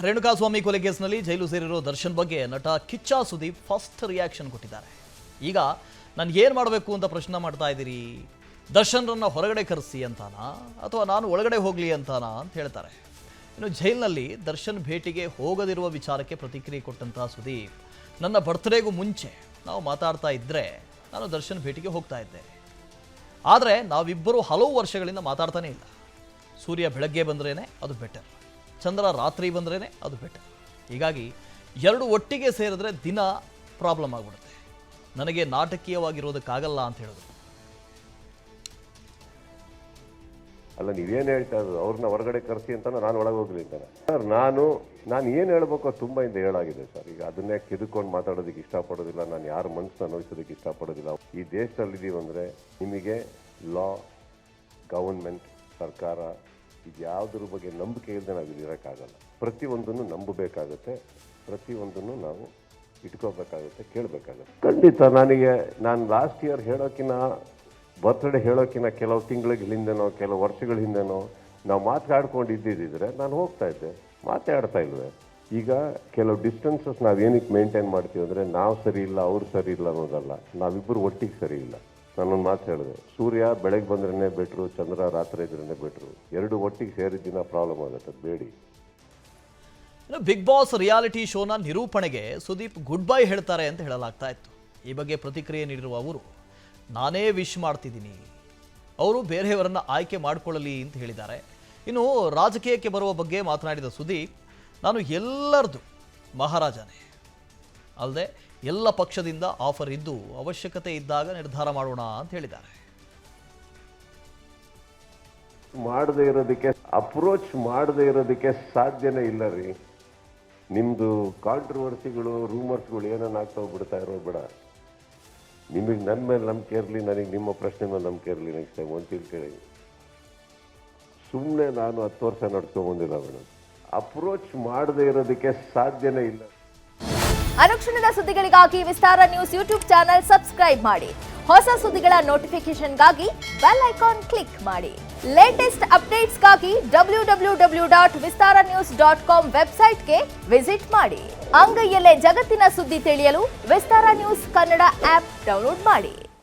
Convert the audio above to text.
ರೇಣುಕಾಸ್ವಾಮಿ ಕೊಲೆ ಕೇಸ್ನಲ್ಲಿ ಜೈಲು ಸೇರಿರೋ ದರ್ಶನ್ ಬಗ್ಗೆ ನಟ ಕಿಚ್ಚ ಸುದೀಪ್ ಫಸ್ಟ್ ರಿಯಾಕ್ಷನ್ ಕೊಟ್ಟಿದ್ದಾರೆ. ಈಗ ನಾನು ಏನು ಮಾಡಬೇಕು ಅಂತ ಪ್ರಶ್ನೆ ಮಾಡ್ತಾ ಇದ್ದೀರಿ, ದರ್ಶನ್ರನ್ನ ಹೊರಗಡೆ ಕರೆಸಿ ಅಂತಾನಾ ಅಥವಾ ನಾನು ಒಳಗಡೆ ಹೋಗಲಿ ಅಂತಾನಾ ಅಂತ ಹೇಳ್ತಾರೆ. ಇನ್ನು ಜೈಲಿನಲ್ಲಿ ದರ್ಶನ್ ಭೇಟಿಗೆ ಹೋಗದಿರುವ ವಿಚಾರಕ್ಕೆ ಪ್ರತಿಕ್ರಿಯೆ ಕೊಟ್ಟಂತಹ ಸುದೀಪ್, ನನ್ನ ಬರ್ತ್ಡೇಗೂ ಮುಂಚೆ ನಾವು ಮಾತಾಡ್ತಾ ಇದ್ದರೆ ನಾನು ದರ್ಶನ್ ಭೇಟಿಗೆ ಹೋಗ್ತಾ ಇದ್ದೆ, ಆದರೆ ನಾವಿಬ್ಬರು ಹಲವು ವರ್ಷಗಳಿಂದ ಮಾತಾಡ್ತಾನೇ ಇಲ್ಲ. ಸೂರ್ಯ ಬೆಳಗ್ಗೆ ಬಂದ್ರೇ ಅದು ಬೆಟರ್, ಚಂದ್ರ ರಾತ್ರಿ ಬಂದ್ರೇ ಅದು ಬೆಟರ್. ಹೀಗಾಗಿ ಎರಡು ಒಟ್ಟಿಗೆ ಸೇರಿದ್ರೆ ದಿನ ಪ್ರಾಬ್ಲಮ್ ಆಗಿಬಿಡುತ್ತೆ, ನನಗೆ ನಾಟಕೀಯವಾಗಿರೋದಕ್ಕಾಗಲ್ಲ ಅಂತ ಹೇಳಿದ್ರು. ಅಲ್ಲ, ನೀವೇನು ಹೇಳ್ತಾ ಇರೋದು, ಅವ್ರನ್ನ ಹೊರಗಡೆ ಕರೆಸಿ ಅಂತ ನಾನು ಒಳಗೆ ಹೋಗ್ಲಿ ಅಂತಾನೆ. ಸರ್, ನಾನು ಏನು ಹೇಳ್ಬೇಕು ತುಂಬ ಇಂದ ಹೇಳಾಗಿದೆ ಸರ್. ಈಗ ಅದನ್ನೇ ಕೆದ್ಕೊಂಡು ಮಾತಾಡೋದಕ್ಕೆ ಇಷ್ಟಪಡೋದಿಲ್ಲ, ನಾನು ಯಾರ ಮನಸ್ಸನ್ನ ನೋಯಿಸೋದಕ್ಕೆ ಇಷ್ಟಪಡೋದಿಲ್ಲ. ಈ ದೇಶದಲ್ಲಿದ್ದೀವಿ ಅಂದರೆ ನಿಮಗೆ ಲಾ, ಗವರ್ಮೆಂಟ್, ಸರ್ಕಾರ ಇದು ಯಾವುದ್ರ ಬಗ್ಗೆ ನಂಬಿಕೆ ಇಲ್ಲದೆ ನಾವು ಇಲ್ಲಿ ಇರೋಕ್ಕಾಗಲ್ಲ. ಪ್ರತಿಯೊಂದನ್ನು ನಂಬಬೇಕಾಗುತ್ತೆ, ಪ್ರತಿಯೊಂದನ್ನು ನಾವು ಇಟ್ಕೋಬೇಕಾಗುತ್ತೆ, ಕೇಳಬೇಕಾಗುತ್ತೆ. ಖಂಡಿತ ನಾನು ಲಾಸ್ಟ್ ಇಯರ್ ಹೇಳೋಕ್ಕಿಂತ ಬರ್ತ್ಡೇ ಹೇಳೋಕ್ಕಿಂತ ಕೆಲವು ತಿಂಗಳಿಗೆ ಹಿಂದೆನೋ ಕೆಲವು ವರ್ಷಗಳ ಹಿಂದೆನೋ ನಾವು ಮಾತಾಡ್ಕೊಂಡಿದ್ದಿದ್ರೆ ನಾನು ಹೋಗ್ತಾ ಇದ್ದೆ, ಮಾತಾಡ್ತಾ ಇಲ್ವೇ? ಈಗ ಕೆಲವು ಡಿಸ್ಟೆನ್ಸಸ್ ನಾವೇನಕ್ಕೆ ಮೇಂಟೈನ್ ಮಾಡ್ತೀವಿ ಅಂದರೆ ನಾವು ಸರಿ ಇಲ್ಲ, ಅವ್ರು ಸರಿ ಇಲ್ಲ ಅನ್ನೋದಲ್ಲ, ನಾವಿಬ್ಬರು ಒಟ್ಟಿಗೆ ಸರಿ ಇಲ್ಲ. ನಾನೊಂದು ಮಾತು ಹೇಳಿದೆ, ಸೂರ್ಯ ಬೆಳಗ್ಗೆ ಬಂದ್ರೇ ಬೆಟ್ರು, ಚಂದ್ರ ರಾತ್ರಿ ಇದ್ರೇ ಬೆಟ್ರು. ಎರಡು ಒಟ್ಟಿಗೆ ಸೇರಿದ ದಿನ ಪ್ರಾಬ್ಲಮ್ ಆಗುತ್ತೆ, ಬೇಡಿ. ಬಿಗ್ ಬಾಸ್ ರಿಯಾಲಿಟಿ ಶೋನ ನಿರೂಪಣೆಗೆ ಸುದೀಪ್ ಗುಡ್ ಬೈ ಹೇಳ್ತಾರೆ ಅಂತ ಹೇಳಲಾಗ್ತಾ ಇತ್ತು. ಈ ಬಗ್ಗೆ ಪ್ರತಿಕ್ರಿಯೆ ನೀಡಿರುವ ಅವರು, ನಾನೇ ವಿಶ್ ಮಾಡ್ತಿದ್ದೀನಿ, ಅವರು ಬೇರೆಯವರನ್ನ ಆಯ್ಕೆ ಮಾಡಿಕೊಳ್ಳಲಿ ಅಂತ ಹೇಳಿದ್ದಾರೆ. ಇನ್ನು ರಾಜಕೀಯಕ್ಕೆ ಬರುವ ಬಗ್ಗೆ ಮಾತನಾಡಿದ ಸುದೀಪ್, ನಾನು ಎಲ್ಲರದು ಮಹಾರಾಜನೇ, ಅಲ್ಲದೆ ಎಲ್ಲ ಪಕ್ಷದಿಂದ ಆಫರ್ ಇದ್ದು ಅವಶ್ಯಕತೆ ಇದ್ದಾಗ ನಿರ್ಧಾರ ಮಾಡೋಣ ಅಂತ ಹೇಳಿದ್ದಾರೆ. ಮಾಡದೇ ಇರೋದಕ್ಕೆ, ಅಪ್ರೋಚ್ ಮಾಡದೇ ಇರೋದಕ್ಕೆ ಸಾಧ್ಯನೇ ಇಲ್ಲ ರೀ. ನಿಮ್ಮದು ಕಾಂಟ್ರವರ್ಸಿಗಳು, ರೂಮರ್ಸ್ಗಳು ಏನನ್ನ ಆಗ್ತಾ ಹೋಗ್ಬಿಡ್ತಾ ಇರೋ ಬೇಡ. ನಿಮಗೆ ನನ್ನ ಮೇಲೆ ನಂಬಿಕೆ ಇರಲಿ, ನನಗೆ ನಿಮ್ಮ ಪ್ರಶ್ನೆ ಮೇಲೆ ನಂಬಿಕೆ ಇರಲಿ. ನೆಕ್ಸ್ಟ್ ಟೈಮ್ ಒಂದು ತಿಳ್ಕೊಳ್ಳಿ, ಸುಮ್ಮನೆ ನಾನು 10 ವರ್ಷ ನಡ್ಸ್ಕೊಂಡ್ಬಂದಿಲ್ಲ ಮೇಡಮ್. ಅಪ್ರೋಚ್ ಮಾಡದೇ ಇರೋದಕ್ಕೆ ಸಾಧ್ಯನೇ ಇಲ್ಲ. ಅನುಕ್ಷಣದ ಸುದ್ದಿಗಳಿಗಾಗಿ ವಿಸ್ತಾರ ನ್ಯೂಸ್ ಯೂಟ್ಯೂಬ್ ಚಾನೆಲ್ ಸಬ್ಸ್ಕ್ರೈಬ್ ಮಾಡಿ. ಹೊಸ ಸುದ್ದಿಗಳ ನೋಟಿಫಿಕೇಶನ್ಗಾಗಿ ಬೆಲ್ ಐಕಾನ್ ಕ್ಲಿಕ್ ಮಾಡಿ. ಲೇಟೆಸ್ಟ್ ಅಪ್ಡೇಟ್ಸ್ಗಾಗಿ www.vistaranews.com ವೆಬ್ಸೈಟ್ಗೆ ವಿಸಿಟ್ ಮಾಡಿ. ಅಂಗೈಯಲ್ಲೇ ಜಗತ್ತಿನ ಸುದ್ದಿ ತಿಳಿಯಲು ವಿಸ್ತಾರ ನ್ಯೂಸ್ ಕನ್ನಡ ಆಪ್ ಡೌನ್ಲೋಡ್ ಮಾಡಿ.